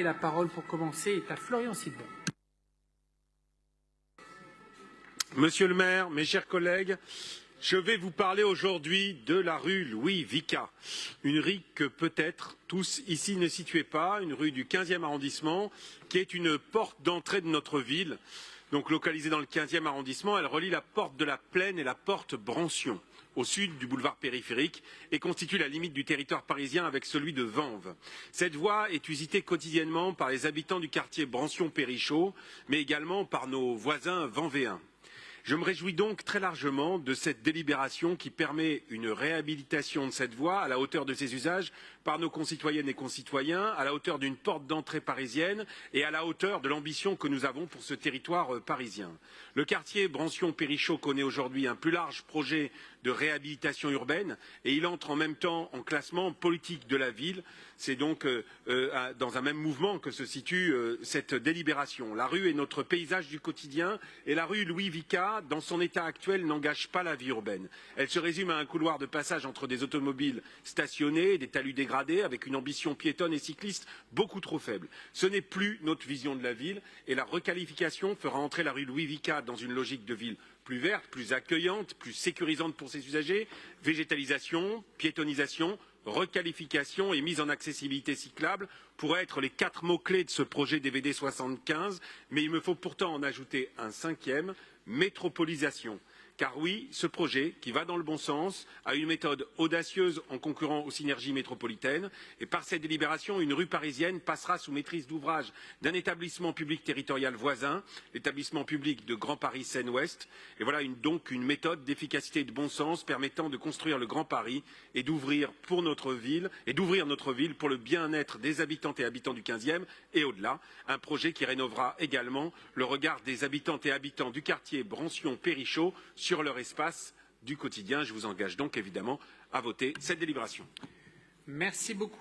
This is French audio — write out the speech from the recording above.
La parole pour commencer est à Florian Silbon. Monsieur le maire, mes chers collègues, je vais vous parler aujourd'hui de la rue Louis Vicat, une rue que peut-être tous ici ne situez pas, une rue du 15e arrondissement qui est une porte d'entrée de notre ville. Donc localisée dans le 15e arrondissement, elle relie la porte de la Plaine et la porte Brancion, au sud du boulevard périphérique, et constitue la limite du territoire parisien avec celui de Vanves. Cette voie est usitée quotidiennement par les habitants du quartier Brancion-Périchaud, mais également par nos voisins vanvéens. Je me réjouis donc très largement de cette délibération qui permet une réhabilitation de cette voie à la hauteur de ses usages par nos concitoyennes et concitoyens, à la hauteur d'une porte d'entrée parisienne et à la hauteur de l'ambition que nous avons pour ce territoire parisien. Le quartier Brancion-Périchaud connaît aujourd'hui un plus large projet de réhabilitation urbaine et il entre en même temps en classement politique de la ville. C'est donc dans un même mouvement que se situe cette délibération. La rue est notre paysage du quotidien et la rue Louis Vicat, dans son état actuel, n'engage pas la vie urbaine. Elle se résume à un couloir de passage entre des automobiles stationnées, des talus dégradés, avec une ambition piétonne et cycliste beaucoup trop faible. Ce n'est plus notre vision de la ville et la requalification fera entrer la rue Louis Vicat dans une logique de ville plus verte, plus accueillante, plus sécurisante pour ses usagers, végétalisation, piétonisation, requalification et mise en accessibilité cyclable pourraient être les 4 mots-clés de ce projet DVD 75, mais il me faut pourtant en ajouter un 5e, métropolisation. Car oui, ce projet, qui va dans le bon sens, a une méthode audacieuse en concurrent aux synergies métropolitaines, et par cette délibération, une rue parisienne passera sous maîtrise d'ouvrage d'un établissement public territorial voisin, l'établissement public de Grand Paris Seine-Ouest, et voilà donc une méthode d'efficacité et de bon sens permettant de construire le Grand Paris et d'ouvrir notre ville pour le bien-être des habitantes et habitants du 15e et au-delà, un projet qui rénovera également le regard des habitantes et habitants du quartier Brancion-Périchaud sur leur espace du quotidien. Je vous engage donc évidemment à voter cette délibération. Merci beaucoup.